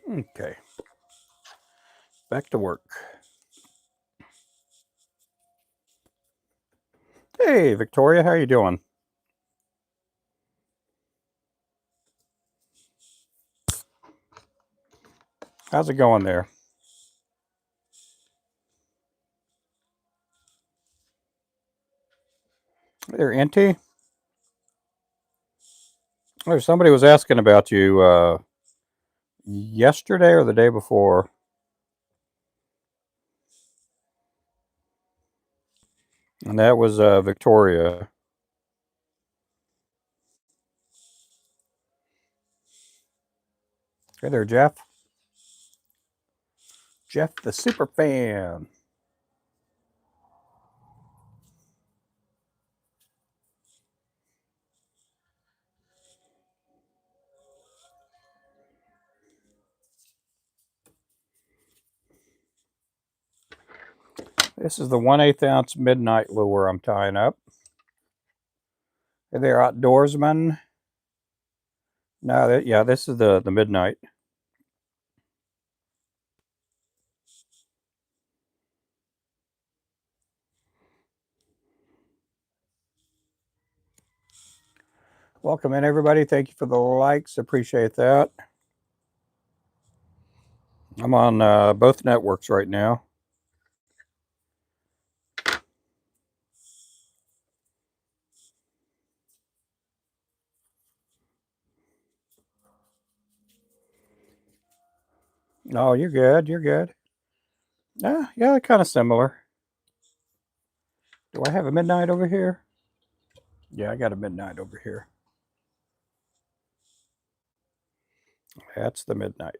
Okay, back to work. Hey, Victoria, how you doing? How's it going there? Hey there, Auntie. Oh, somebody was asking about you yesterday or the day before, and that was Victoria. Hey there, Jeff. Jeff, the super fan. This is the 1/8 ounce midnight lure I'm tying up. Hey there, outdoorsman. No, yeah, this is the midnight. Welcome in, everybody. Thank you for the likes. Appreciate that. I'm on both networks right now. No, you're good. You're good. Yeah, kind of similar. Do I have a midnight over here? Yeah, I got a midnight over here. That's the midnight.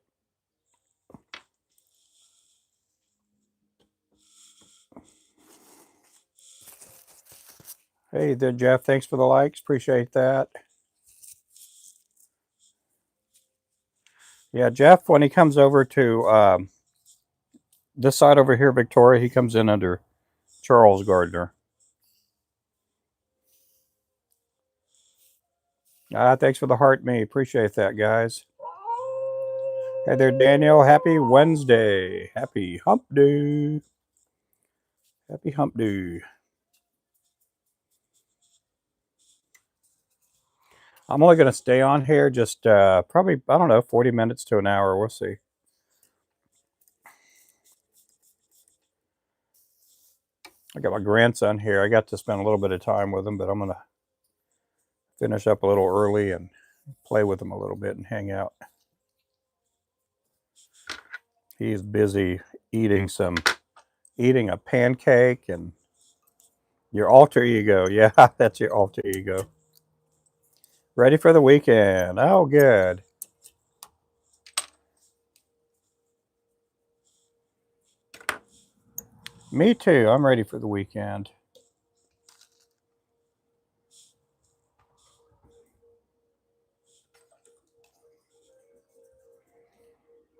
Hey there, Jeff. Thanks for the likes. Appreciate that. Yeah, Jeff, when he comes over to this side over here, Victoria, he comes in under Charles Gardner. Thanks for the heart me. Appreciate that, guys. Hey there, Daniel. Happy Wednesday. Happy hump day. Happy hump day. I'm only going to stay on here just probably, I don't know, 40 minutes to an hour. We'll see. I got my grandson here. I got to spend a little bit of time with him, but I'm going to finish up a little early and play with him a little bit and hang out. He's busy eating a pancake and your alter ego. Yeah, that's your alter ego. Ready for the weekend. Oh, good. Me too. I'm ready for the weekend.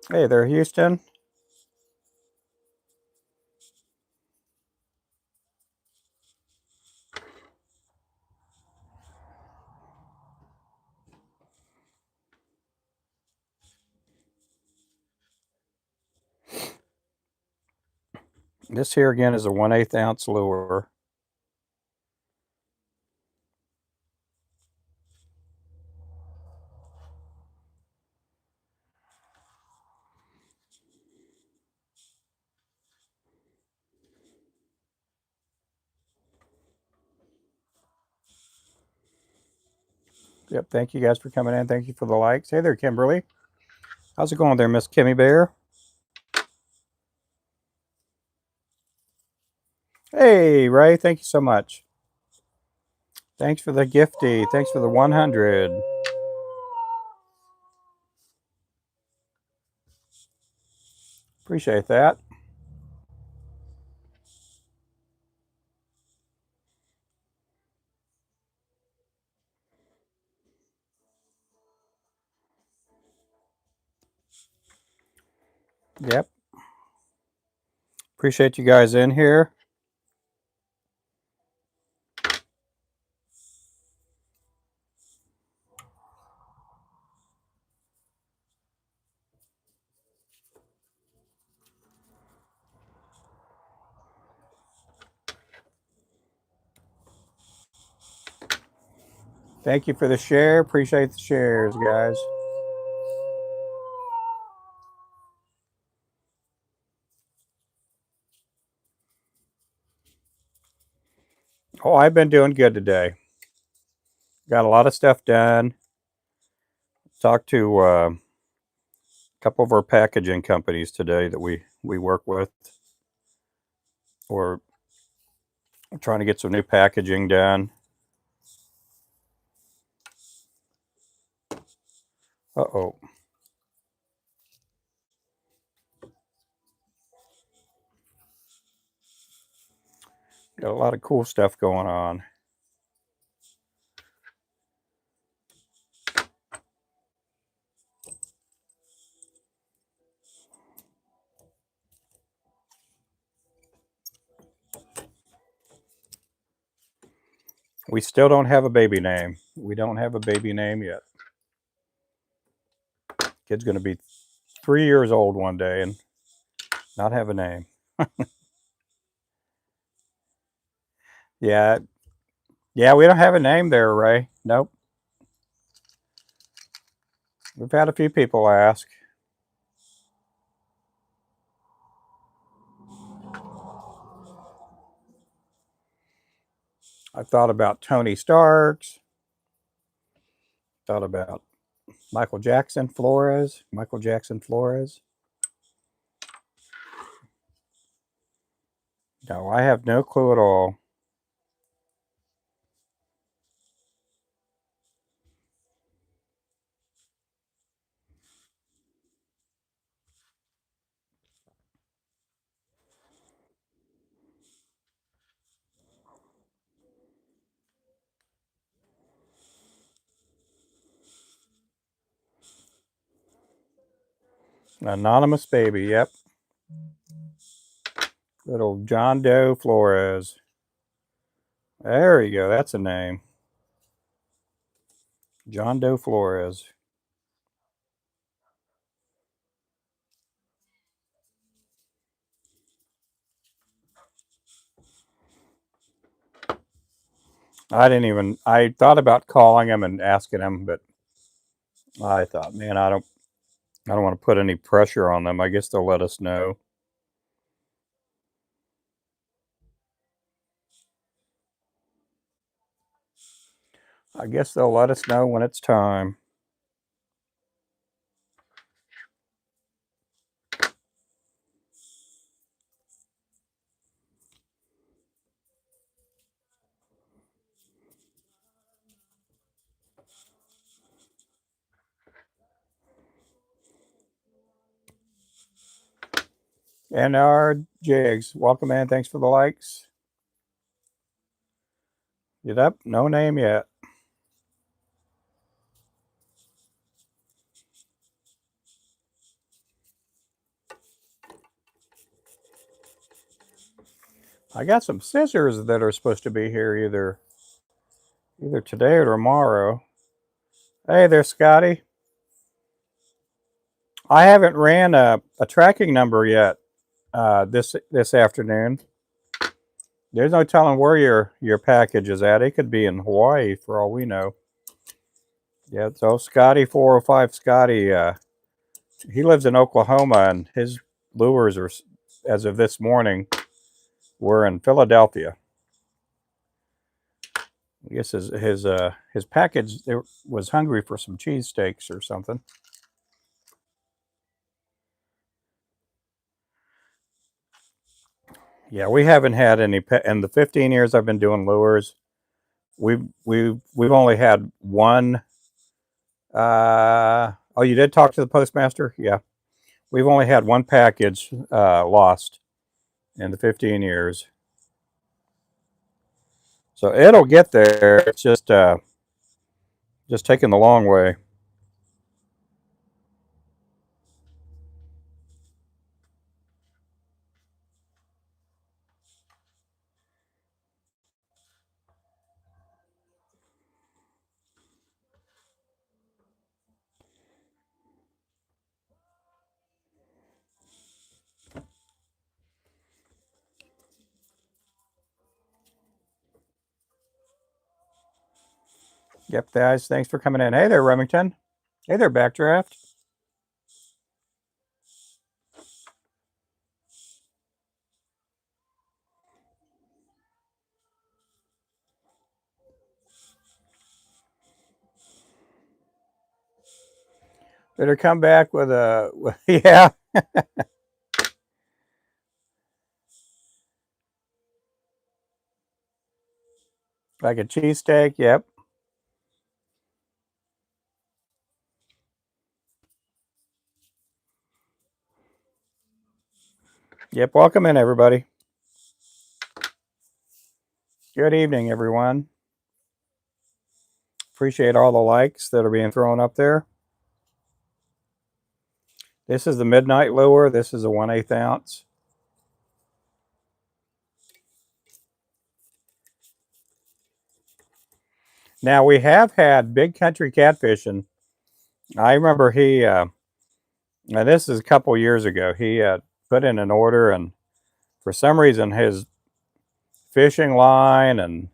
Hey there, Houston. This here again is a 1/8 ounce lure. Yep, thank you guys for coming in. Thank you for the likes. Hey there, Kimberly. How's it going there, Miss Kimmy Bear? Hey, Ray, thank you so much. Thanks for the gifty. Thanks for the 100. Appreciate that. Yep. Appreciate you guys in here. Thank you for the share. Appreciate the shares, guys. Oh, I've been doing good today. Got a lot of stuff done. Talked to a couple of our packaging companies today that we work with. We're trying to get some new packaging done. Uh-oh. Got a lot of cool stuff going on. We still don't have a baby name. We don't have a baby name yet. Kid's going to be 3 years old one day and not have a name. Yeah. Yeah, we don't have a name there, Ray. Nope. We've had a few people ask. I thought about Tony Starks. Thought about Michael Jackson Flores. Michael Jackson Flores. No, I have no clue at all. Anonymous baby, yep. Little John Doe Flores. There you go. That's a name. John Doe Flores. I thought about calling him and asking him, but I thought, man, I don't want to put any pressure on them. I guess they'll let us know. I guess they'll let us know when it's time. And our Jigs, welcome in. Thanks for the likes. Yep, no name yet. I got some scissors that are supposed to be here either today or tomorrow. Hey there, Scotty. I haven't ran a tracking number yet this afternoon. There's no telling where your package is at. It could be in Hawaii for all we know. Yeah, so Scotty 405 Scotty, he lives in Oklahoma, and his lures are, as of this morning, were in Philadelphia. I guess his package was hungry for some cheesesteaks or something. Yeah, we haven't had any in the 15 years I've been doing lures. We've only had one. Oh, you did talk to the postmaster? Yeah, we've only had one package lost in the 15 years. So it'll get there. It's just taking the long way. Yep, guys, thanks for coming in. Hey there, Remington. Hey there, Backdraft. Better come back with a, yeah. Like a cheesesteak, yep. Yep, welcome in, everybody. Good evening, everyone. Appreciate all the likes that are being thrown up there. This is the midnight lure. This is a 1/8 ounce. Now, we have had Big Country Catfishing. I remember he, now this is a couple years ago, he put in an order, and for some reason his fishing line and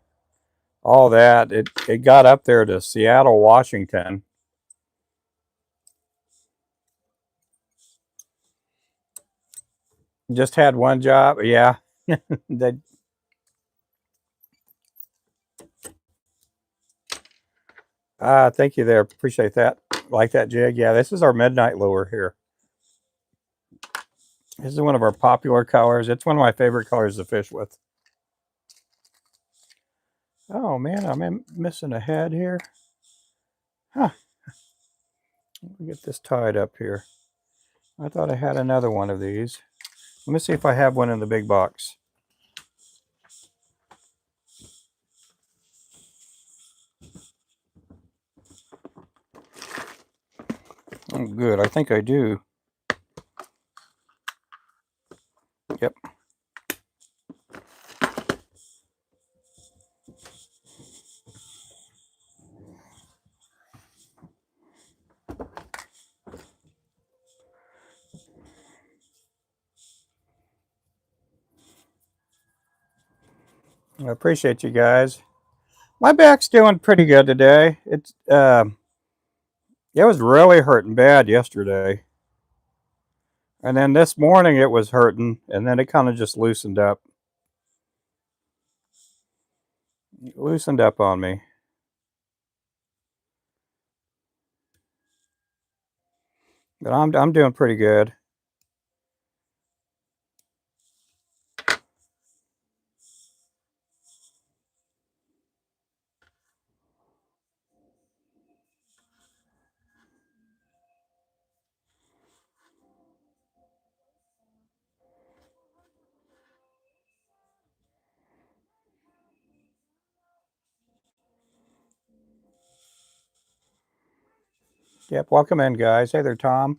all that, it got up there to Seattle, Washington. Just had one job, yeah. They, thank you there, appreciate that. Like that jig, yeah. This is our midnight lure here. This is one of our popular colors. It's one of my favorite colors to fish with. Oh man, I'm missing a head here. Huh. Let me get this tied up here. I thought I had another one of these. Let me see if I have one in the big box. Oh, good. I think I do. Yep. I appreciate you guys. My back's doing pretty good today. It was really hurting bad yesterday. And then this morning it was hurting, and then it kind of just loosened up. It loosened up on me. But I'm doing pretty good. Yep, welcome in, guys. Hey there, Tom.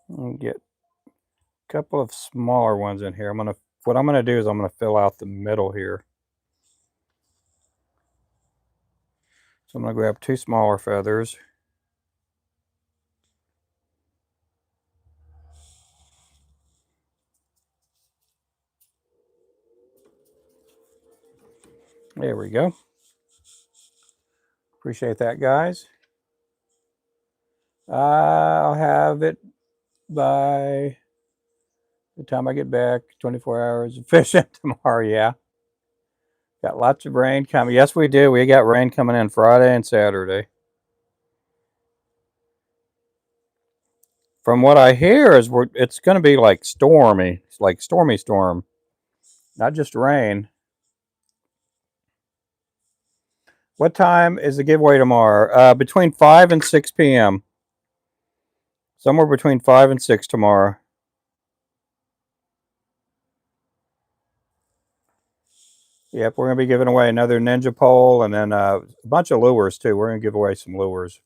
I'll get a couple of smaller ones in here. What I'm gonna do is I'm gonna fill out the middle here. So I'm gonna grab two smaller feathers. There we go. Appreciate that, guys. I'll have it by the time I get back. 24 hours of fishing tomorrow, yeah. Got lots of rain coming. Yes, we do. We got rain coming in Friday and Saturday. From what I hear is it's going to be like stormy. It's like stormy storm. Not just rain. What time is the giveaway tomorrow? Between 5 and 6 p.m. Somewhere between 5 and 6 tomorrow. Yep, we're going to be giving away another Ninja pole and then a bunch of lures too. We're going to give away some lures.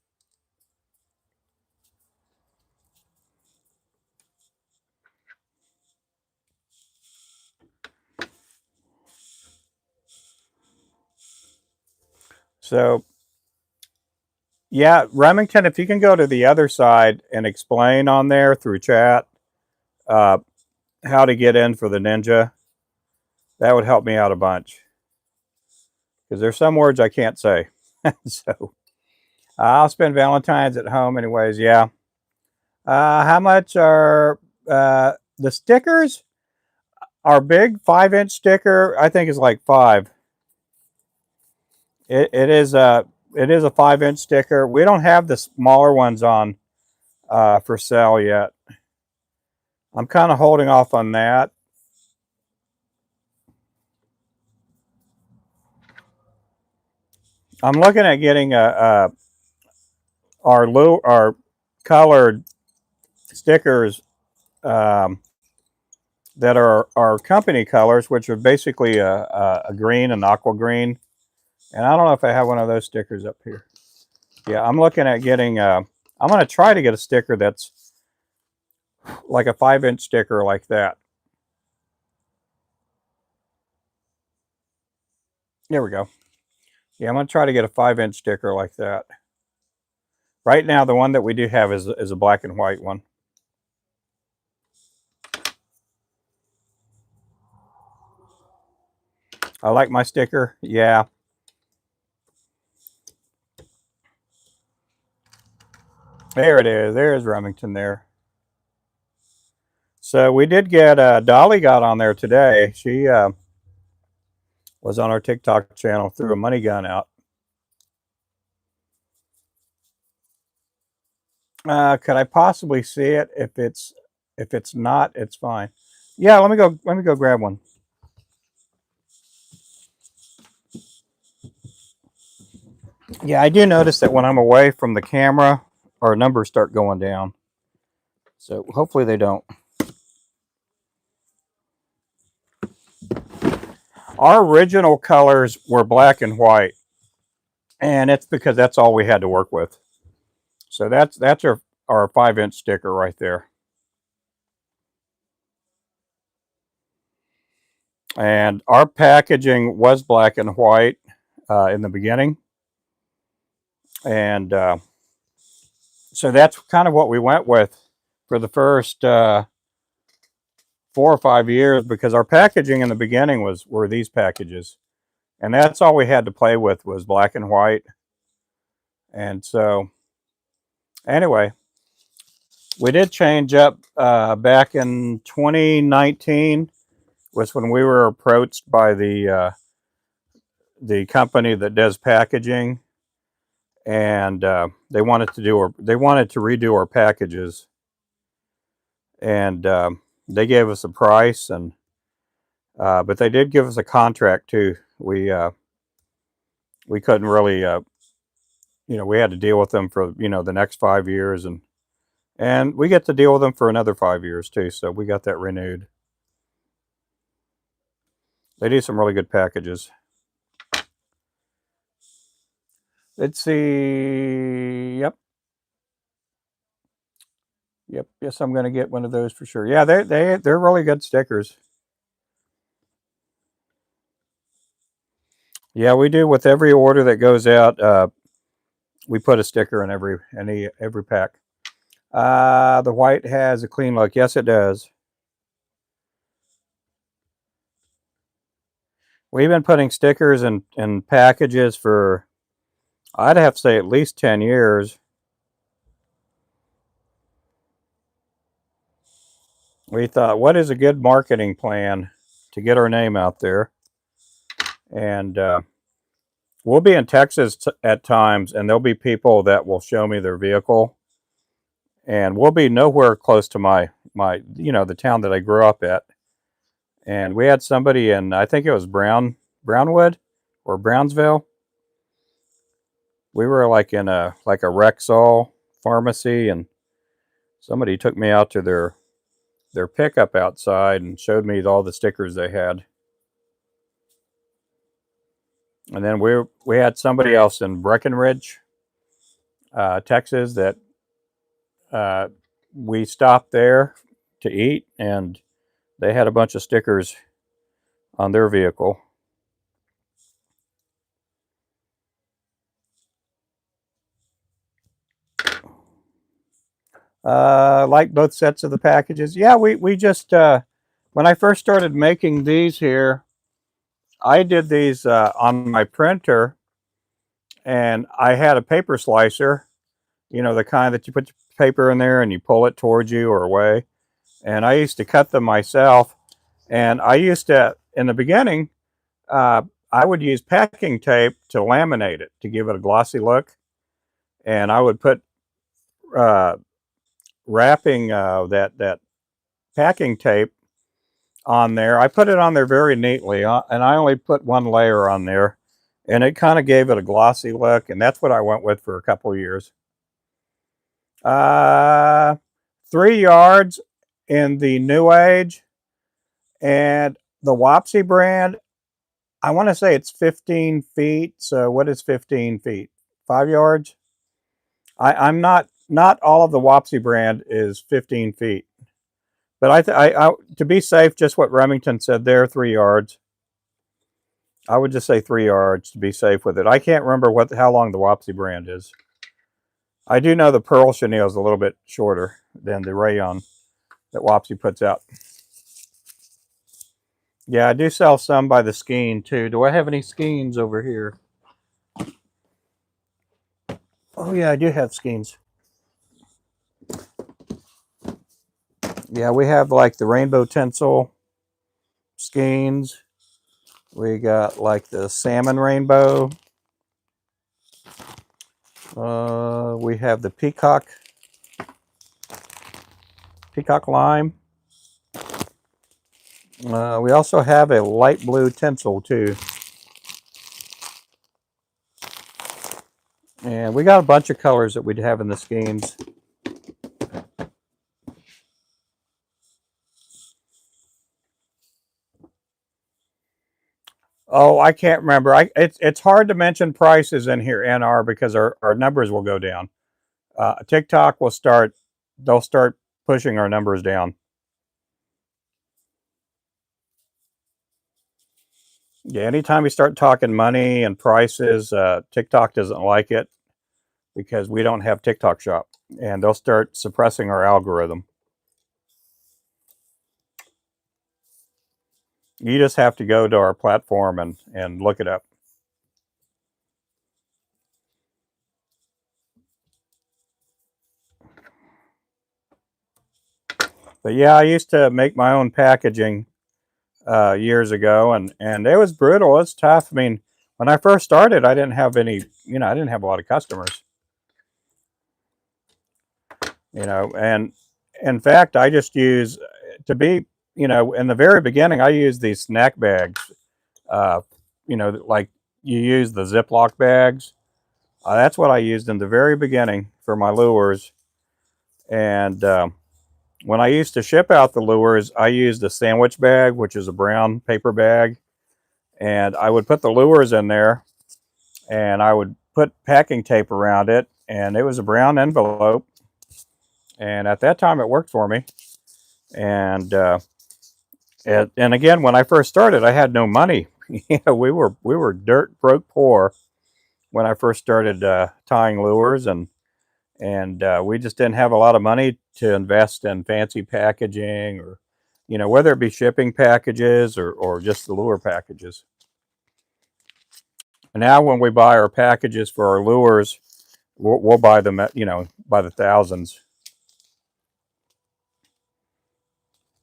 So yeah, Remington, if you can go to the other side and explain on there through chat uh, how to get in for the Ninja, that would help me out a bunch. Because there's some words I can't say. So I'll spend Valentine's at home anyways, yeah. How much are the stickers? Our big 5-inch sticker, I think, is like $5. It is a 5-inch sticker. We don't have the smaller ones on for sale yet. I'm kind of holding off on that. I'm looking at getting our colored stickers that are our company colors, which are basically a green, an aqua green. And I don't know if I have one of those stickers up here. Yeah, I'm looking at getting. I'm going to try to get a sticker that's like a 5-inch sticker like that. There we go. Yeah, I'm going to try to get a 5-inch sticker like that. Right now, the one that we do have is a black and white one. I like my sticker. Yeah. There it is. There's Remington there. So we did get, Dolly got on there today. She was on our TikTok channel, threw a money gun out. Could I possibly see it? If it's not, it's fine. Yeah, let me go grab one. Yeah, I do notice that when I'm away from the camera, our numbers start going down. So hopefully they don't. Our original colors were black and white, and it's because that's all we had to work with. So that's our 5-inch sticker right there. And our packaging was black and white in the beginning. And so that's kind of what we went with for the first 4 or 5 years, because our packaging in the beginning were these packages. And that's all we had to play with was black and white. And so anyway, we did change up back in 2019 was when we were approached by the company that does packaging, and they wanted to redo our packages, and they gave us a price, and but they did give us a contract too. We couldn't really we had to deal with them for the next 5 years, and we get to deal with them for another 5 years too. So we got that renewed. They do some really good packages. Let's see. Yep. Yes, I'm going to get one of those for sure. Yeah, they're really good stickers. Yeah, we do with every order that goes out. We put a sticker in every pack. The white has a clean look. Yes, it does. We've been putting stickers in packages for, I'd have to say, at least 10 years. We thought, what is a good marketing plan to get our name out there? And we'll be in Texas at times, and there'll be people that will show me their vehicle, and we'll be nowhere close to my the town that I grew up at. And we had somebody in, I think it was Brownwood or Brownsville. We were like in a Rexall pharmacy, and somebody took me out to their pickup outside and showed me all the stickers they had. And then we had somebody else in Breckenridge, Texas, that we stopped there to eat, and they had a bunch of stickers on their vehicle. Like both sets of the packages. Yeah, we just when I first started making these here, I did these on my printer, and I had a paper slicer, you know, the kind that you put paper in there and you pull it towards you or away. And I used to cut them myself. And I used to, in the beginning, uh, I would use packing tape to laminate it to give it a glossy look. And I would put uh, wrapping that packing tape on there. I put it on there very neatly, and I only put one layer on there, and it kind of gave it a glossy look, and that's what I went with for a couple of years. Uh, 3 yards in the New Age, and the Wapsi brand, I want to say it's 15 feet. So what is 15 feet? 5 yards? I'm not all of the Wapsi brand is 15 feet. But I to be safe, just what Remington said there, 3 yards. I would just say 3 yards to be safe with it. I can't remember how long the Wapsi brand is. I do know the pearl chenille is a little bit shorter than the rayon that Wapsi puts out. Yeah, I do sell some by the skein too. Do I have any skeins over here? Oh yeah, I do have skeins. Yeah, we have like the rainbow tinsel skeins. We got like the salmon rainbow. We have the peacock lime. We also have a light blue tinsel too. And we got a bunch of colors that we'd have in the skeins. Oh, I can't remember. It's hard to mention prices in here, NR, because our numbers will go down. TikTok will they'll start pushing our numbers down. Yeah, anytime we start talking money and prices, TikTok doesn't like it because we don't have TikTok shop, and they'll start suppressing our algorithm. You just have to go to our platform and look it up. But yeah, I used to make my own packaging years ago, and it was brutal. It's tough. I mean, when I first started, I didn't have any. I didn't have a lot of customers. And in fact, I just use to be. In the very beginning, I used these snack bags. Uh, like you use the Ziploc bags. That's what I used in the very beginning for my lures. And when I used to ship out the lures, I used a sandwich bag, which is a brown paper bag, and I would put the lures in there, and I would put packing tape around it, and it was a brown envelope. And at that time, it worked for me. And and again, when I first started, I had no money. We were dirt broke poor when I first started tying lures, and we just didn't have a lot of money to invest in fancy packaging, or whether it be shipping packages or just the lure packages. And now when we buy our packages for our lures, we'll buy them at by the thousands.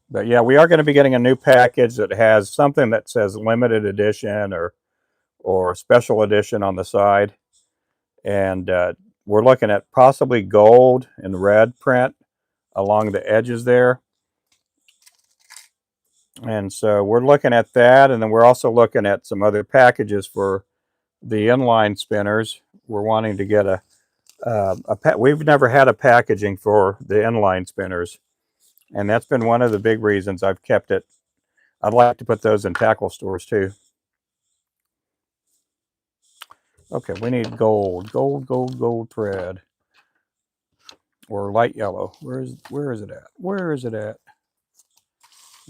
But yeah, we are going to be getting a new package that has something that says limited edition or special edition on the side, and we're looking at possibly gold and red print along the edges there. And so we're looking at that, and then we're also looking at some other packages for the inline spinners. We're wanting to get we've never had a packaging for the inline spinners, and that's been one of the big reasons I've kept it. I'd like to put those in tackle stores too. Okay, we need gold thread, or light yellow. Where is it at? Where is it at?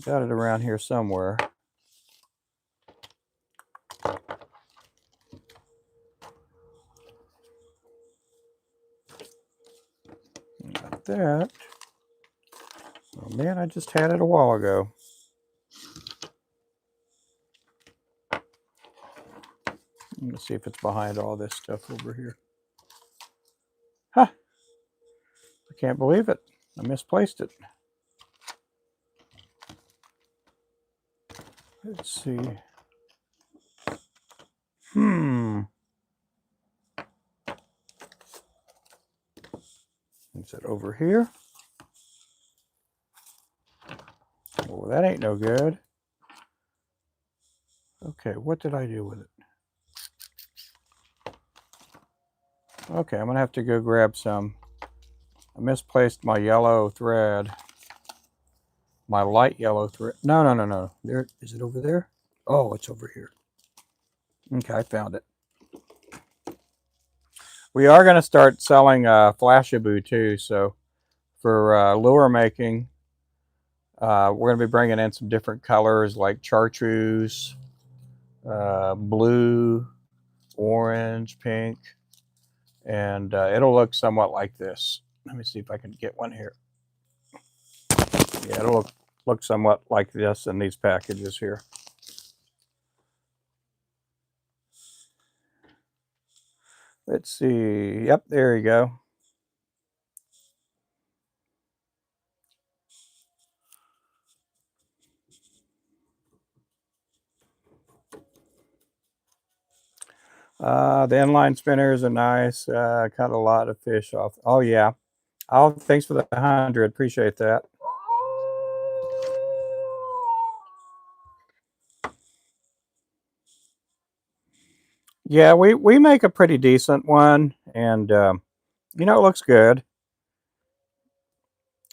Got it around here somewhere. about that. Oh man, I just had it a while ago. Let's see if it's behind all this stuff over here. Huh. I can't believe it. I misplaced it. Let's see. Is it over here? Oh, that ain't no good. Okay, what did I do with it? Okay, I'm gonna have to go grab some. I misplaced my yellow thread. My light yellow thread. No. There, is it over there? Oh, it's over here. Okay, I found it. We are going to start selling Flashabou too. So for lure making, we're going to be bringing in some different colors like chartreuse, blue, orange, pink, and it'll look somewhat like this. Let me see if I can get one here. Yeah, it'll look somewhat like this in these packages here. Let's see. Yep, there you go. The inline spinners are nice. Caught a lot of fish off. Oh yeah. Oh, thanks for the 100. Appreciate that. Yeah, we make a pretty decent one, and you know, it looks good.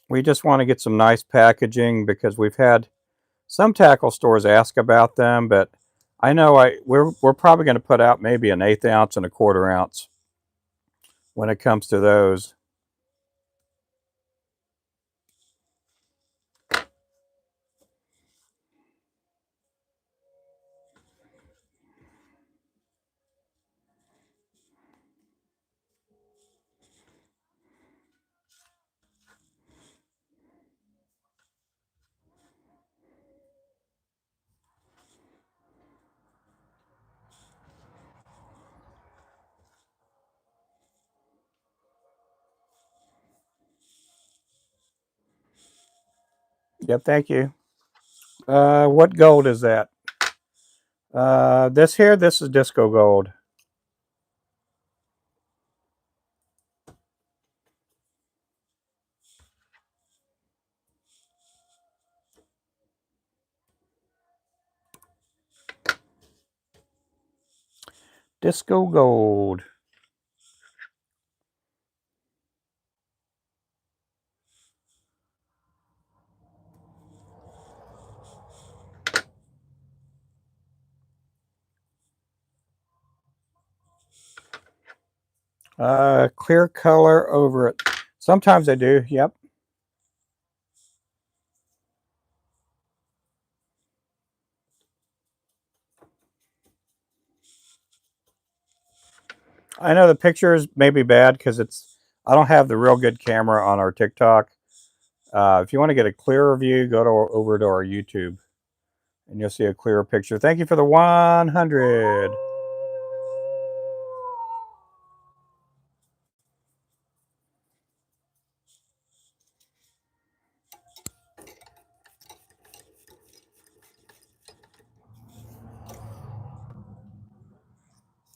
We just want to get some nice packaging because we've had some tackle stores ask about them, but I know we're probably going to put out maybe an 1/8 ounce and a 1/4 ounce when it comes to those. Yep, thank you. What gold is that? This is disco gold. Disco gold. Clear color over it. Sometimes I do, yep. I know the pictures may be bad because I don't have the real good camera on our TikTok. If you want to get a clearer view, go over to our YouTube and you'll see a clearer picture. Thank you for the 100.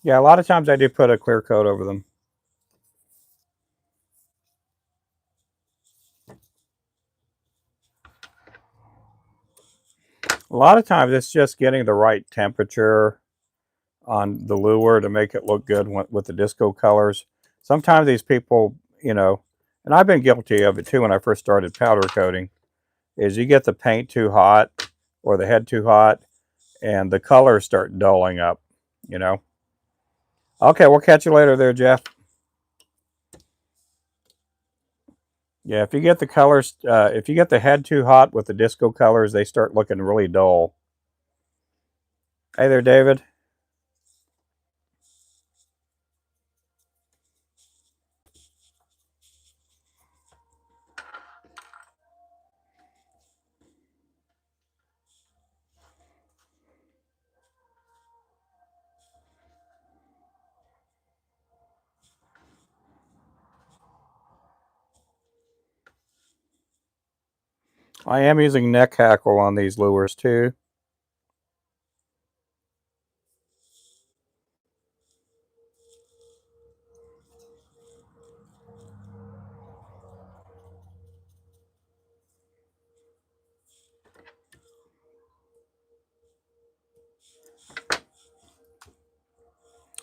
Yeah, a lot of times I do put a clear coat over them. A lot of times it's just getting the right temperature on the lure to make it look good with the disco colors. Sometimes these people, you know, and I've been guilty of it too when I first started powder coating, is you get the paint too hot or the head too hot and the colors start dulling up, you know. Okay, we'll catch you later there, Jeff. Yeah, if you get the colors, if you get the head too hot with the disco colors, they start looking really dull. Hey there, David. I am using neck hackle on these lures too.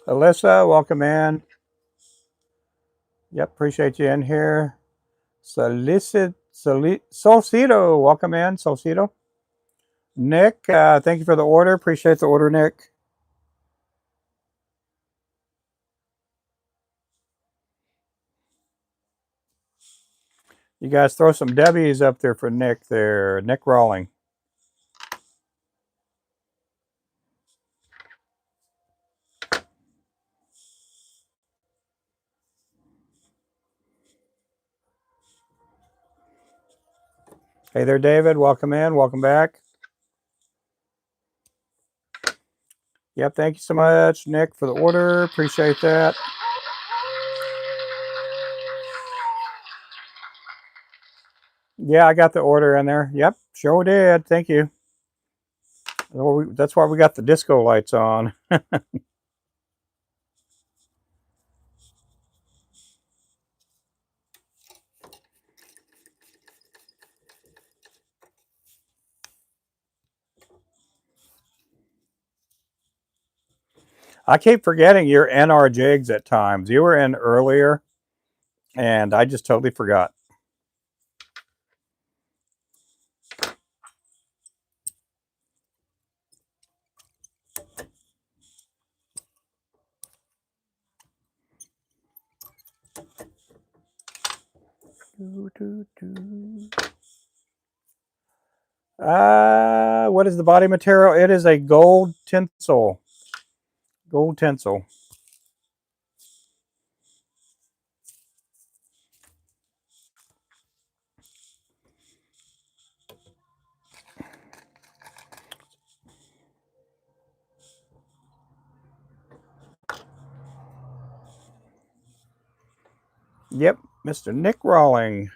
Alyssa, welcome in. Yep, appreciate you in here. Solcito, welcome in, Solcito. Nick, thank you for the order. Appreciate the order, Nick. You guys throw some W's up there for Nick there. Nick Rawling. Hey there, David. Welcome in. Welcome back. Yep, thank you so much, Nick, for the order. Appreciate that. Yeah, I got the order in there. Yep, sure did. Thank you. That's why we got the disco lights on. I keep forgetting you're in our jigs at times. You were in earlier, and I just totally forgot. What is the body material? It is a gold tinsel. Gold tinsel. Yep, Mr. Nick Rawling.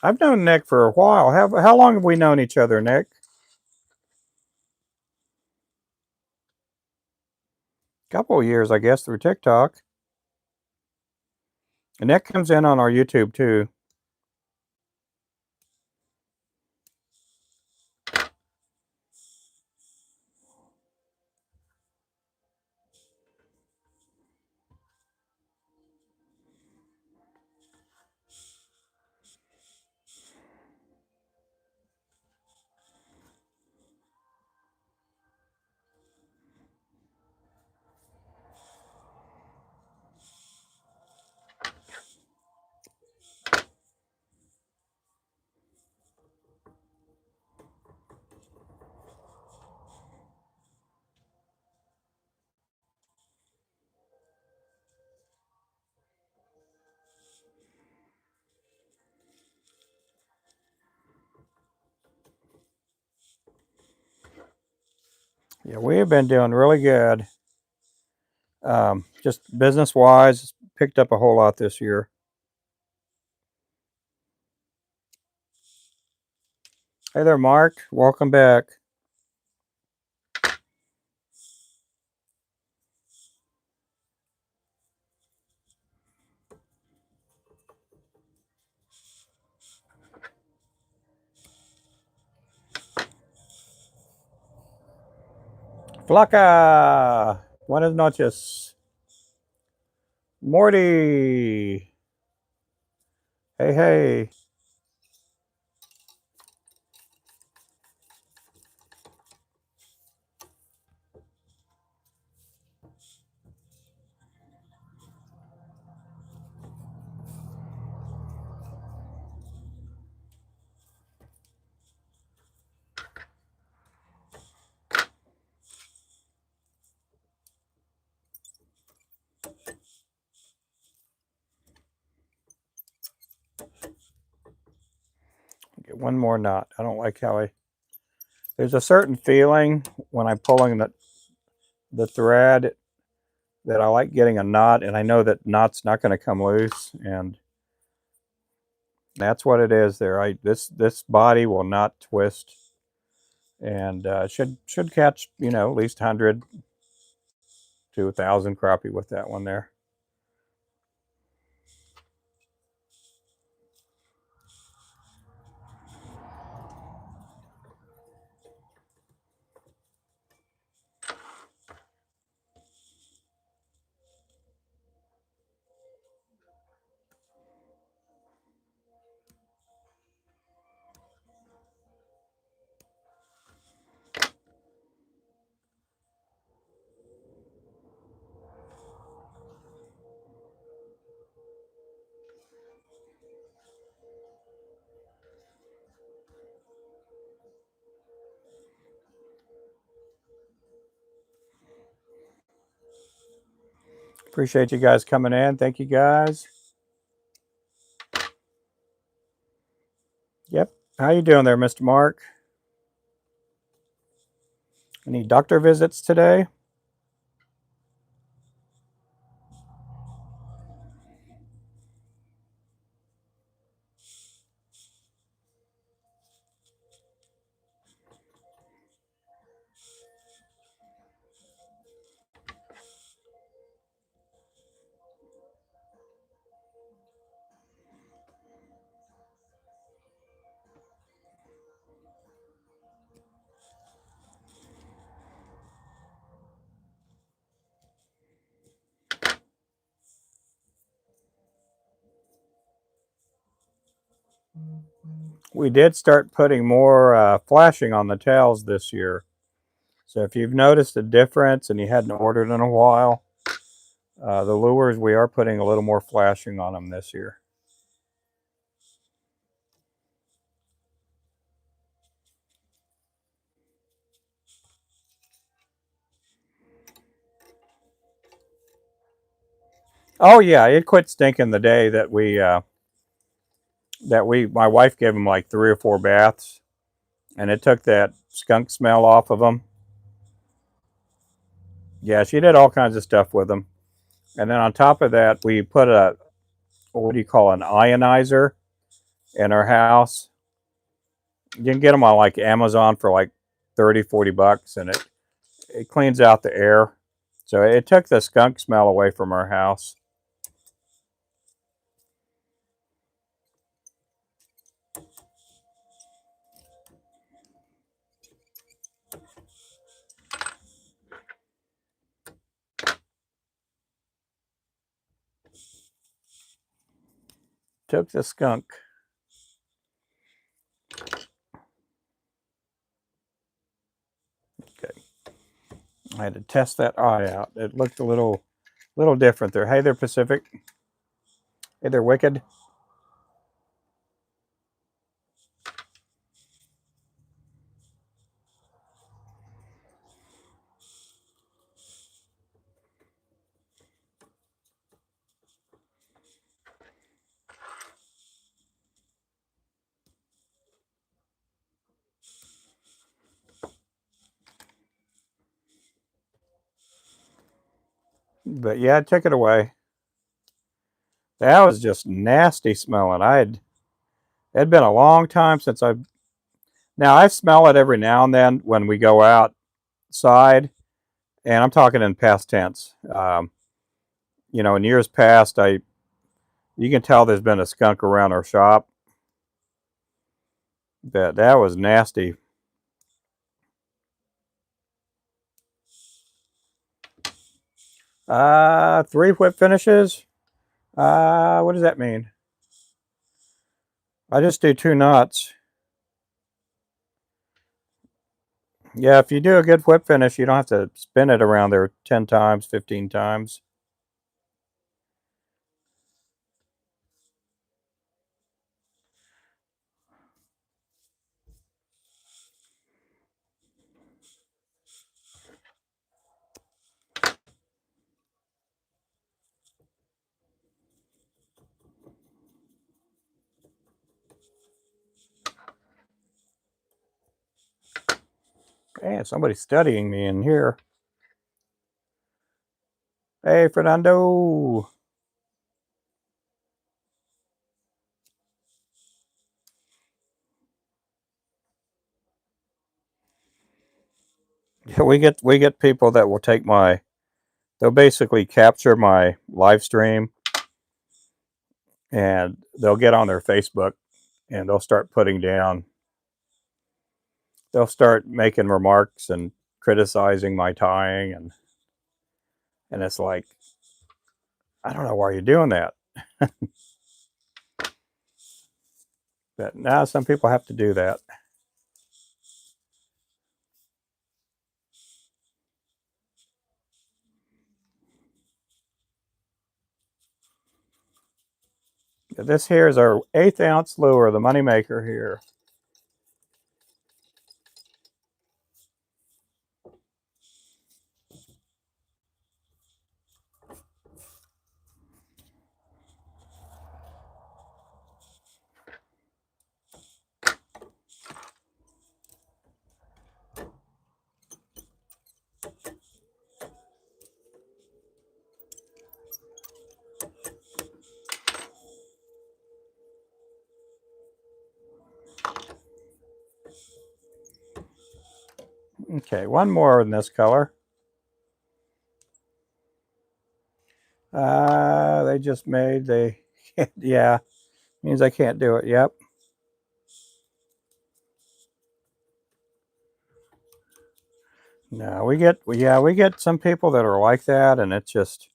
I've known Nick for a while. How long have we known each other, Nick? Couple of years, I guess, through TikTok. And Nick comes in on our YouTube too. Yeah, we have been doing really good. Just business-wise, picked up a whole lot this year. Hey there, Mark. Welcome back. Flaca. Buenas noches. Morty. Hey, hey. Get one more knot. I don't like how there's a certain feeling when I'm pulling the thread that I like getting a knot, and I know that knot's not going to come loose. And That's what it is there. This body will not twist, and should catch, you know, at least 100 to 1,000 crappie with that one there. Appreciate you guys coming in. Thank you guys. Yep. How you doing there, Mr. Mark? Any doctor visits today? We did start putting more flashing on the tails this year. So if you've noticed a difference and you hadn't ordered in a while, the lures, we are putting a little more flashing on them this year. Oh yeah, it quit stinking the day that my wife gave them like 3 or 4 baths, and it took that skunk smell off of them. Yeah, she did all kinds of stuff with them. And then on top of that, we put a, what do you call, an ionizer in our house. You can get them on like Amazon for like 30-40 bucks, and it cleans out the air. So it took the skunk smell away from our house. Took the skunk. Okay. I had to test that eye out. It looked a little different there. Hey there, Pacific. Hey there, Wicked. But yeah, I took it away. That was just nasty smelling. It'd been a long time since now I smell it every now and then when we go outside, and I'm talking in past tense. You know, in years past, you can tell there's been a skunk around our shop. That was nasty. 3 whip finishes. What does that mean? I just do 2 knots. Yeah, if you do a good whip finish, you don't have to spin it around there 10 times, 15 times. Man, somebody's studying me in here. Hey, Fernando. We get people that will take my, they'll basically capture my live stream and they'll get on their Facebook and they'll start putting down, they'll start making remarks and criticizing my tying, and it's like, I don't know why you're doing that. But now some people have to do that. This here is our 1/8 ounce lure, the moneymaker here. Okay, one more in this color. They just made, they, yeah, means I can't do it. Yep. No, we get some people that are like that, and it's just,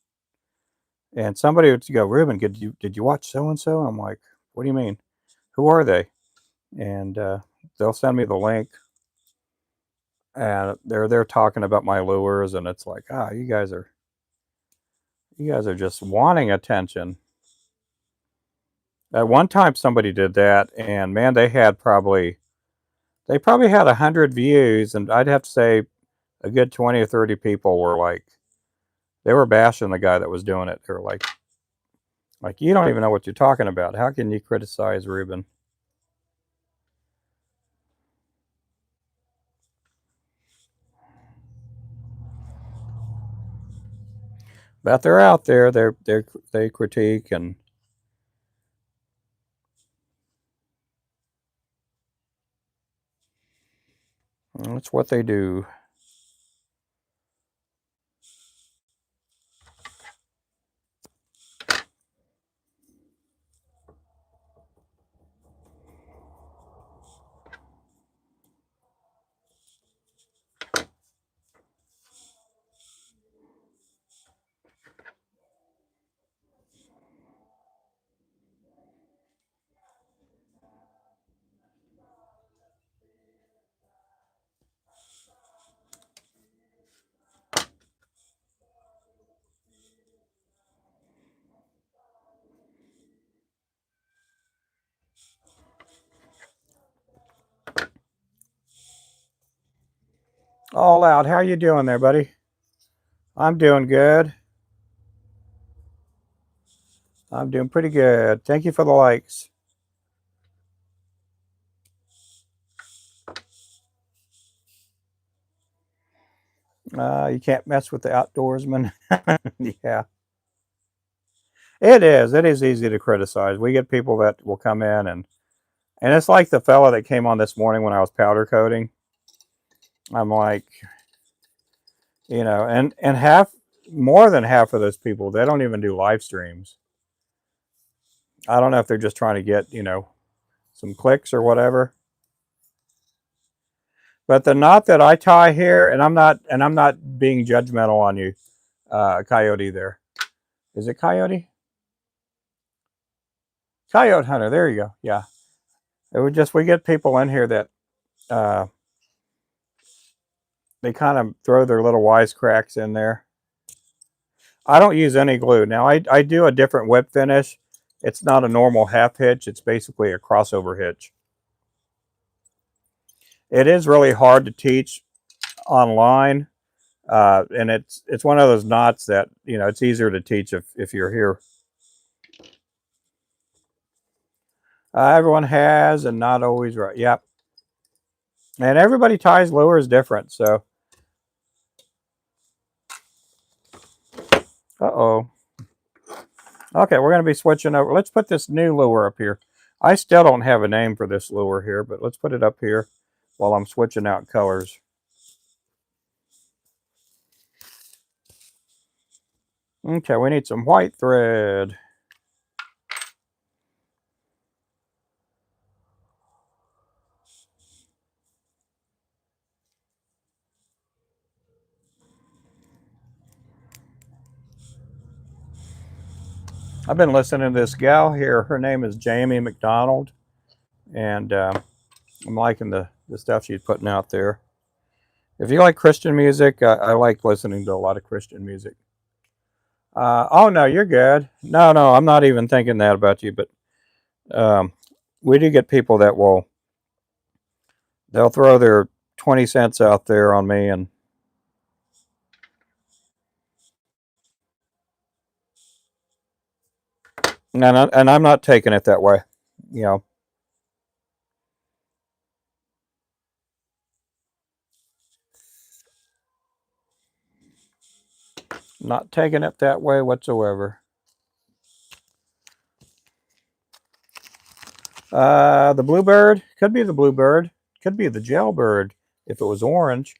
and somebody would go, Ruben, did you watch so and so? I'm like, what do you mean? Who are they? And they'll send me the link, and they're talking about my lures, and it's like, you guys are just wanting attention. At one time, somebody did that, and man, they probably had 100 views, and I'd have to say a good 20 or 30 people were like, they were bashing the guy that was doing it. They were like, you don't even know what you're talking about. How can you criticize Ruben? But they're out there. They critique, and that's what they do. All out. How you doing there, buddy? I'm doing good. I'm doing pretty good. Thank you for the likes. You can't mess with the outdoorsman. Yeah. It is. It is easy to criticize. We get people that will come in, and it's like the fella that came on this morning when I was powder coating. I'm like, and more than half of those people, they don't even do live streams. I don't know if they're just trying to get, some clicks or whatever. But the knot that I tie here, and I'm not being judgmental on you, Coyote there. Is it Coyote? Coyote Hunter, there you go. Yeah. We get people in here that they kind of throw their little wisecracks in there. I don't use any glue. Now, I do a different whip finish. It's not a normal half hitch. It's basically a crossover hitch. It is really hard to teach online, and it's one of those knots that, it's easier to teach if you're here. Everyone has, and not always right. Yep. And everybody ties lures different, so. Uh-oh. Okay, we're going to be switching over. Let's put this new lure up here. I still don't have a name for this lure here, but let's put it up here while I'm switching out colors. Okay, we need some white thread. I've been listening to this gal here. Her name is Jamie McDonald, and I'm liking the stuff she's putting out there. If you like Christian music, I like listening to a lot of Christian music. Oh no, you're good. No, no, I'm not even thinking that about you. But um, we do get people that they'll throw their 20 cents out there on me, and I'm not taking it that way. You know, not taking it that way whatsoever. The bluebird could be the bluebird, could be the jailbird if it was orange.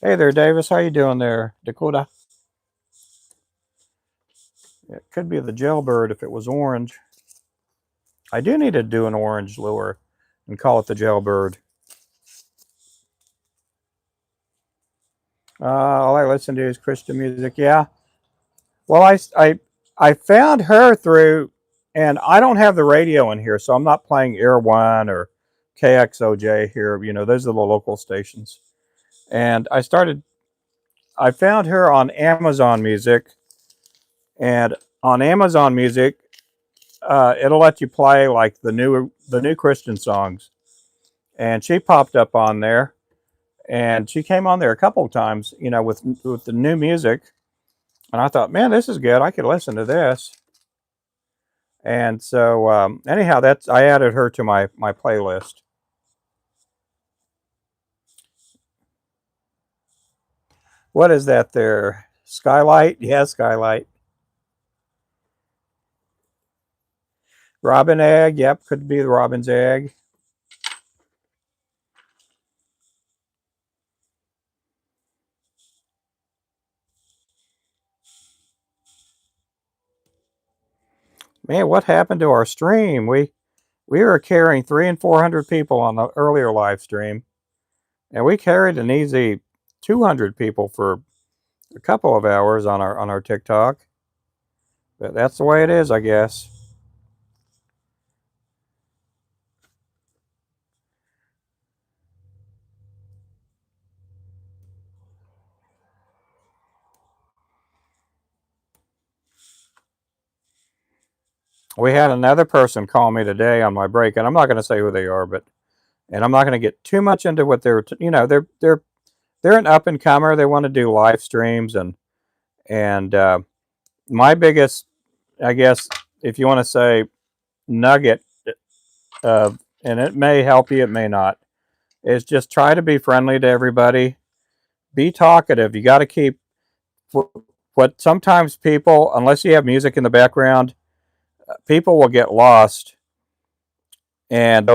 Hey there, Davis. How you doing there, Dakota? It could be the jailbird if it was orange. I do need to do an orange lure and call it the jailbird. All I listen to is Christian music. Yeah. Well, I found her through, and I don't have the radio in here, so I'm not playing Air One or KXOJ here. You know, those are the local stations. And I found her on Amazon Music, and on Amazon Music, it'll let you play like the new Christian songs. And she popped up on there, and she came on there a couple of times, you know, with the new music. And I thought, man, this is good. I could listen to this. And so, anyhow, that's I added her to my playlist. What is that there? Skylight? Yeah, Skylight. Robin egg. Yep, could be the robin's egg. Man, what happened to our stream? We were carrying 300 and 400 people on the earlier live stream, and we carried an easy 200 people for a couple of hours on our TikTok. But that's the way it is, I guess. We had another person call me today on my break, and I'm not going to say who they are, but and I'm not going to get too much into what they're. You know, they're an up and comer. They want to do live streams, and my biggest, I guess, if you want to say nugget, and it may help you, it may not, is just try to be friendly to everybody. Be talkative. You got to keep what sometimes people, unless you have music in the background, people will get lost and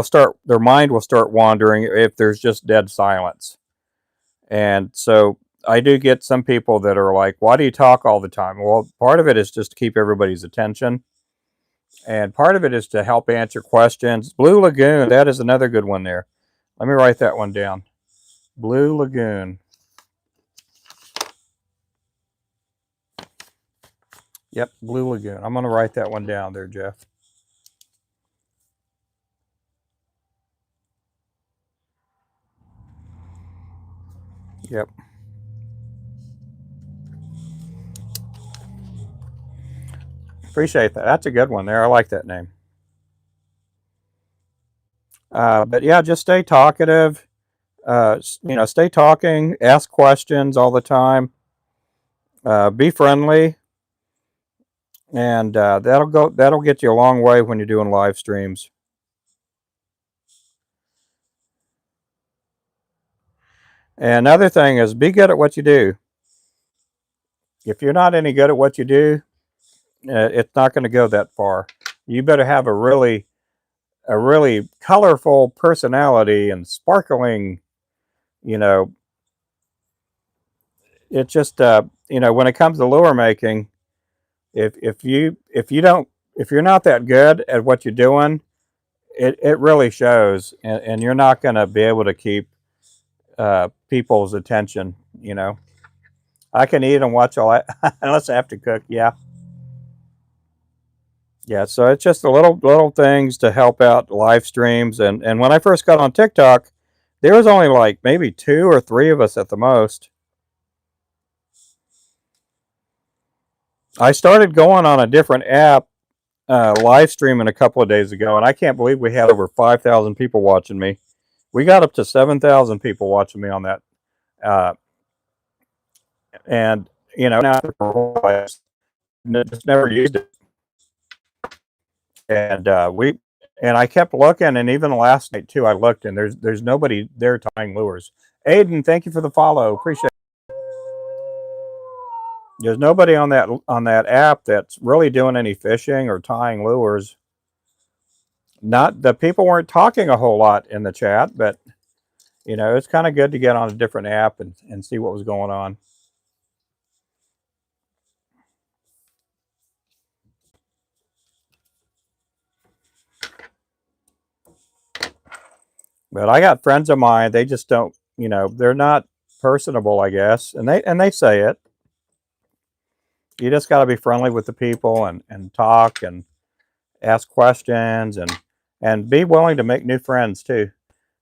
their mind will start wandering if there's just dead silence. And so I do get some people that are like, why do you talk all the time? Well, part of it is just to keep everybody's attention. And part of it is to help answer questions. Blue Lagoon, that is another good one there. Let me write that one down. Blue Lagoon. Yep, Blue Lagoon. I'm going to write that one down there, Jeff. Yep. Appreciate that. That's a good one there. I like that name. But yeah, just stay talkative. Stay talking. Ask questions all the time. Be friendly, and That'll get you a long way when you're doing live streams. And another thing is be good at what you do. If you're not any good at what you do, it's not going to go that far. You better have a really colorful personality and sparkling. You know, it just you know, when it comes to lure making, if you're not that good at what you're doing, it really shows, and you're not going to be able to keep people's attention. You know, I can eat and watch all that unless I have to cook. Yeah, yeah. So it's just the little things to help out live streams. And when I first got on TikTok, there was only like maybe 2 or 3 of us at the most. I started going on a different app live streaming a couple of days ago, and I can't believe we had over 5,000 people watching me. We got up to 7,000 people watching me on that, uh, and you know, now I just never used it, and I kept looking, and even last night too, I looked, and there's nobody there tying lures. Aiden, thank you for the follow, appreciate it. There's nobody on that app that's really doing any fishing or tying lures. Not the people weren't talking a whole lot in the chat, but you know, it's kind of good to get on a different app and see what was going on. But I got friends of mine, they just don't, you know, they're not personable, I guess. And they say it. You just got to be friendly with the people and talk and ask questions and be willing to make new friends too.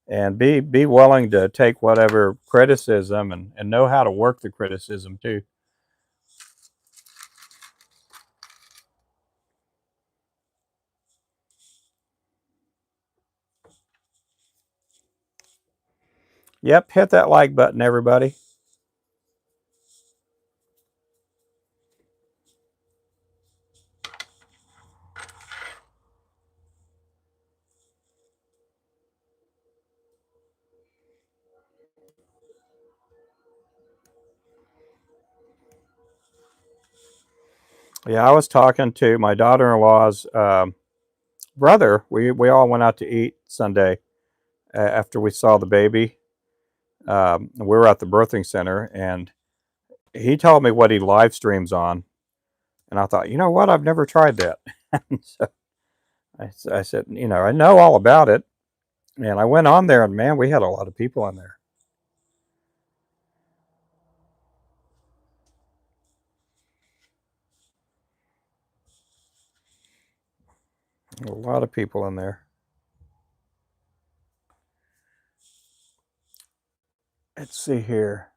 And be willing to take whatever criticism and know how to work the criticism too. Yep, hit that like button, everybody. Yeah, I was talking to my daughter-in-law's brother. We all went out to eat Sunday after we saw the baby. We were at the birthing center, and he told me what he live streams on, and I thought, you know what, I've never tried that. So I said, you know, I know all about it, and I went on there, and man, we had a lot of people in there. A lot of people in there. Let's see here.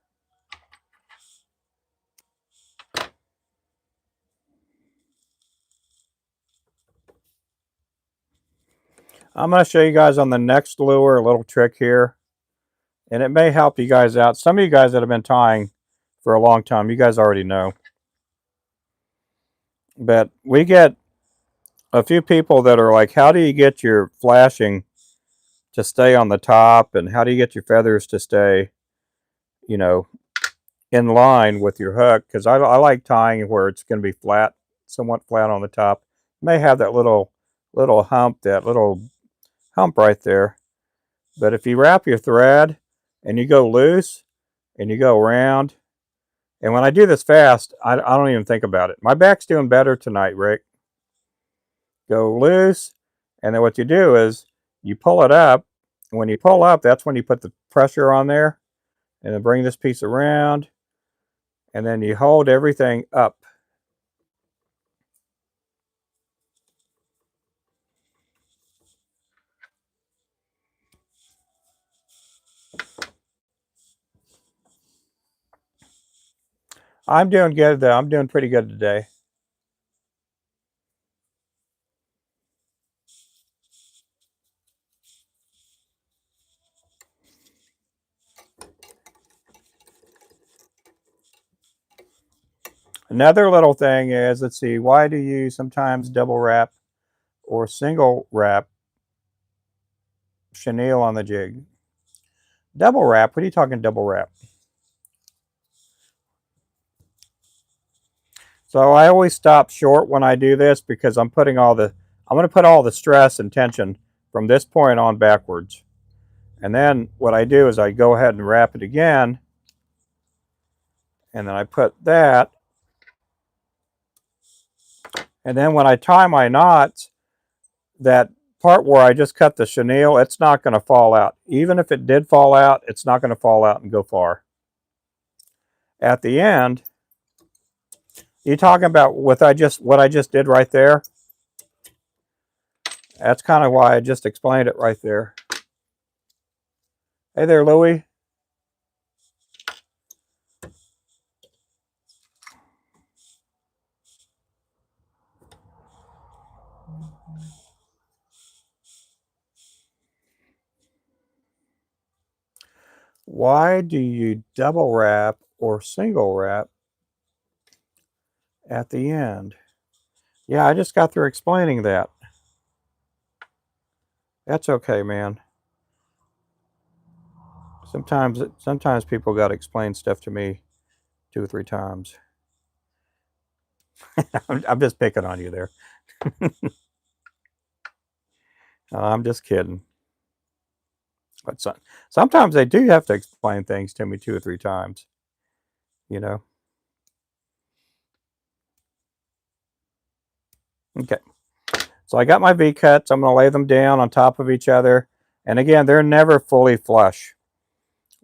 I'm going to show you guys on the next lure a little trick here, and it may help you guys out. Some of you guys that have been tying for a long time, you guys already know. But we get a few people that are like, how do you get your flashing to stay on the top, and how do you get your feathers to stay, you know, in line with your hook? Because I like tying where it's going to be flat, somewhat flat on the top. You may have that little hump, that little hump right there. But if you wrap your thread and you go loose and you go around, and when I do this fast, I don't even think about it. My back's doing better tonight, Rick. Go loose, and then what you do is you pull it up. When you pull up, that's when you put the pressure on there, and then bring this piece around, and then you hold everything up. I'm doing good though. I'm doing pretty good today. Another little thing is, let's see, why do you sometimes double wrap or single wrap chenille on the jig? Double wrap? What are you talking double wrap? So I always stop short when I do this because I'm going to put all the stress and tension from this point on backwards. And then what I do is I go ahead and wrap it again, And then I put that. And then when I tie my knots, that part where I just cut the chenille, it's not going to fall out. Even if it did fall out, it's not going to fall out and go far. At the end, you talking about what I just did right there? That's kind of why I just explained it right there. Hey there, Louie. Why do you double wrap or single wrap at the end? Yeah, I just got through explaining that. That's okay, man. Sometimes people got to explain stuff to me 2 or 3 times. I'm just picking on you there. I'm just kidding. But sometimes they do have to explain things to me 2 or 3 times. You know. Okay. So I got my V-cuts. I'm going to lay them down on top of each other. And again, they're never fully flush.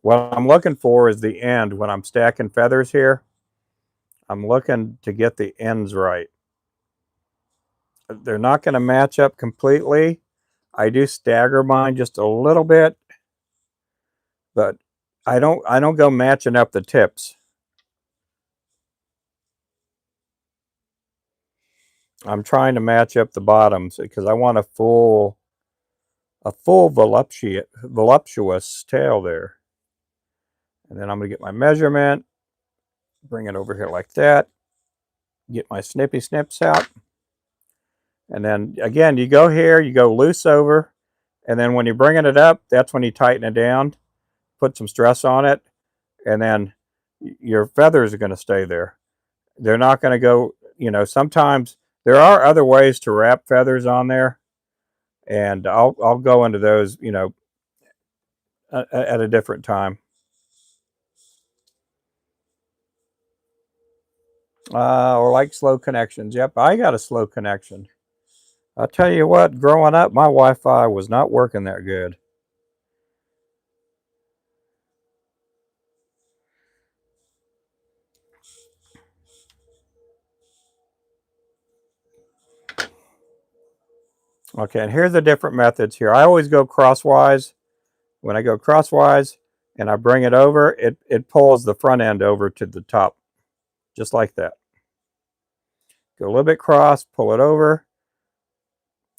What I'm looking for is the end. When I'm stacking feathers here, I'm looking to get the ends right. They're not going to match up completely. I do stagger mine just a little bit, but I don't go matching up the tips. I'm trying to match up the bottoms because I want a full voluptuous tail there. And then I'm going to get my measurement, bring it over here like that, get my snippy snips out. And then again, you go here, you go loose over, and then when you're bringing it up, that's when you tighten it down, put some stress on it, and then your feathers are going to stay there. They're not going to go, sometimes there are other ways to wrap feathers on there, and I'll go into those, at a different time. Or like slow connections. Yep, I got a slow connection. I'll tell you what, growing up, my Wi-Fi was not working that good. Okay, and here's the different methods here. I always go crosswise. When I go crosswise and I bring it over, it pulls the front end over to the top, just like that. Go a little bit cross, pull it over,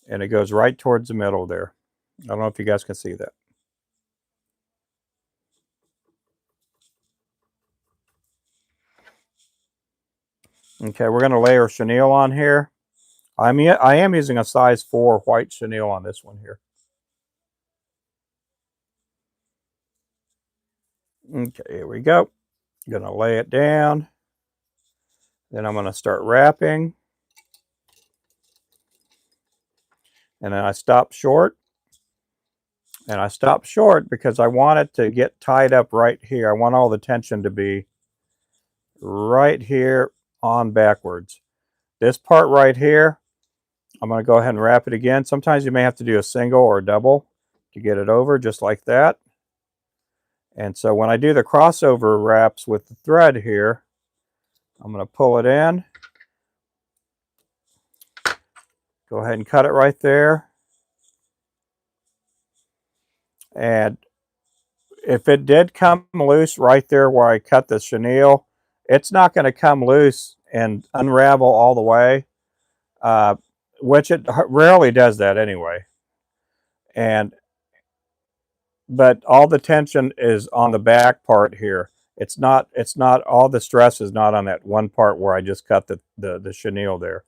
and it goes right towards the middle there. I don't know if you guys can see that. Okay, we're going to layer chenille on here. I am using a size 4 white chenille on this one here. Okay, here we go. I'm going to lay it down. Then I'm going to start wrapping. And then I stop short. And I stop short because I want it to get tied up right here. I want all the tension to be right here on backwards. This part right here, I'm going to go ahead and wrap it again. Sometimes you may have to do a single or a double to get it over, just like that. And so when I do the crossover wraps with the thread here, I'm going to pull it in. Go ahead and cut it right there. And if it did come loose right there where I cut the chenille, it's not going to come loose and unravel all the way, which it rarely does that anyway. But all the tension is on the back part here. It's not all the stress is not on that one part where I just cut the chenille there.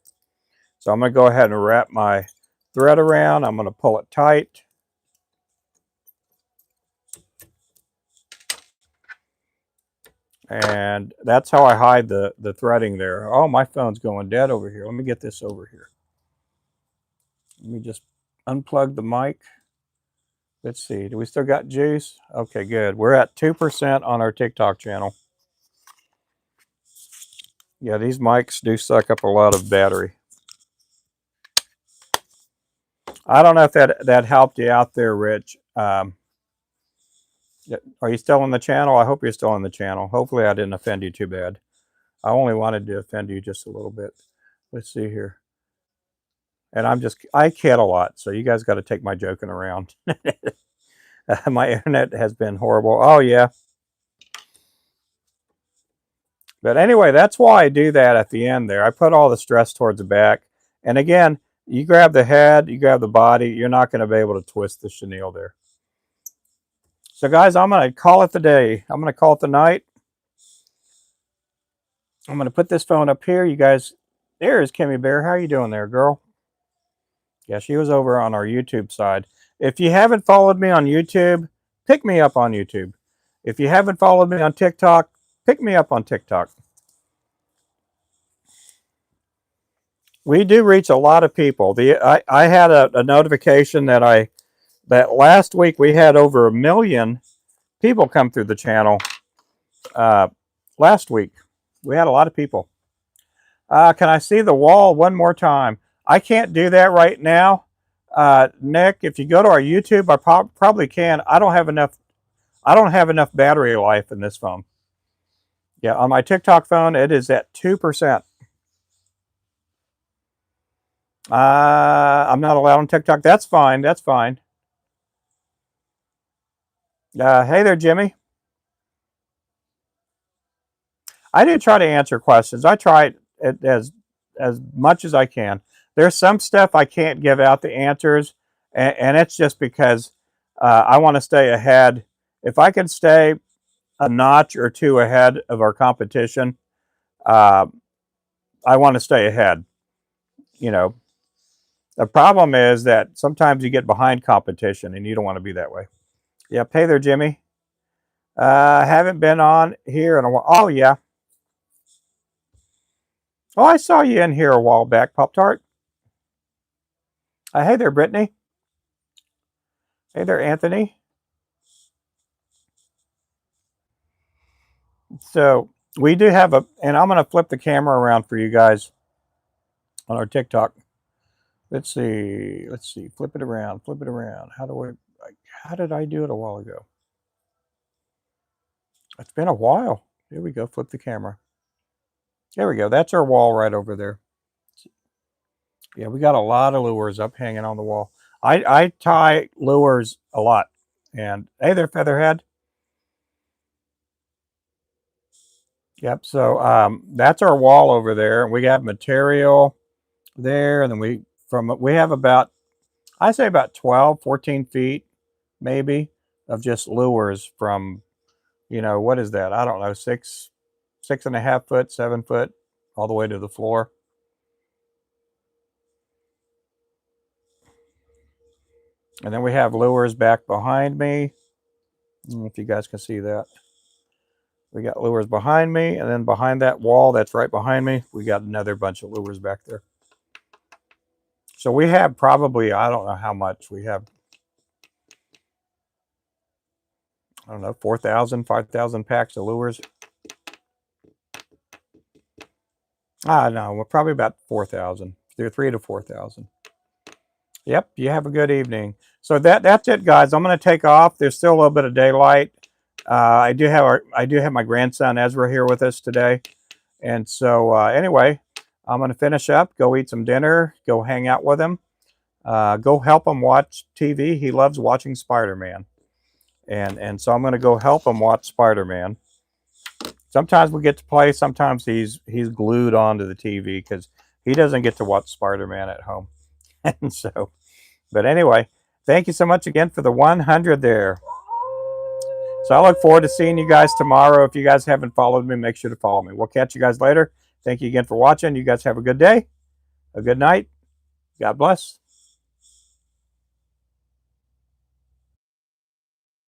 So I'm going to go ahead and wrap my thread around. I'm going to pull it tight. And that's how I hide the threading there. Oh, my phone's going dead over here. Let me get this over here. Let me just unplug the mic. Let's see. Do we still got juice? Okay, good. We're at 2% on our TikTok channel. Yeah, these mics do suck up a lot of battery. I don't know if that helped you out there, Rich. Are you still on the channel? I hope you're still on the channel. Hopefully I didn't offend you too bad. I only wanted to offend you just a little bit. Let's see here. And I kid a lot, so you guys got to take my joking around. My internet has been horrible. Oh, yeah. But anyway, that's why I do that at the end there. I put all the stress towards the back. And again, you grab the head, you grab the body, you're not going to be able to twist the chenille there. So guys, I'm going to call it the day. I'm going to call it the night. I'm going to put this phone up here. You guys, there's Kimmy Bear. How you doing there, girl? Yeah, she was over on our YouTube side. If you haven't followed me on YouTube, pick me up on YouTube. If you haven't followed me on TikTok, pick me up on TikTok. We do reach a lot of people. I had a notification that last week we had over 1 million people come through the channel. Last week we had a lot of people. Can I see the wall one more time? I can't do that right now. Nick, if you go to our YouTube, I probably can. I don't have enough battery life in this phone. Yeah, on my TikTok phone, it is at 2%. I'm not allowed on TikTok. That's fine. That's fine. Hey there, Jimmy. I do try to answer questions. I try it as much as I can. There's some stuff I can't give out the answers, and it's just because I want to stay ahead. If I can stay a notch or two ahead of our competition, I want to stay ahead. You know, the problem is that sometimes you get behind competition, and you don't want to be that way. Yep. Hey there, Jimmy. Haven't been on here in a while. Oh, yeah. Oh, I saw you in here a while back, Pop-Tart. Hey there, Brittany. Hey there, Anthony. So we do have and I'm going to flip the camera around for you guys on our TikTok. Let's see. Flip it around. How did I do it a while ago? It's been a while. Here we go. Flip the camera. There we go. That's our wall right over there. Yeah, we got a lot of lures up hanging on the wall. I tie lures a lot. And hey there, Featherhead. Yep. So that's our wall over there. We got material there, and then we have about, I say about 12, 14 feet maybe of just lures from, what is that? I don't know, 6.5 foot, 7 foot, all the way to the floor. And then we have lures back behind me. I don't know if you guys can see that. We got lures behind me, and then behind that wall that's right behind me, we got another bunch of lures back there. So we have probably, I don't know how much we have. I don't know, 4,000, 5,000 packs of lures. No, we're probably about 4,000. 3 to 4,000. Yep, you have a good evening. So that's it, guys. I'm going to take off. There's still a little bit of daylight. I do have my grandson Ezra here with us today, and so anyway, I'm going to finish up, go eat some dinner, go hang out with him, go help him watch TV. He loves watching Spider-Man, and so I'm going to go help him watch Spider-Man. Sometimes we get to play. Sometimes he's glued onto the TV because he doesn't get to watch Spider-Man at home. And so, but anyway, thank you so much again for the 100 there. So I look forward to seeing you guys tomorrow. If you guys haven't followed me, make sure to follow me. We'll catch you guys later. Thank you again for watching. You guys have a good day, a good night. God bless.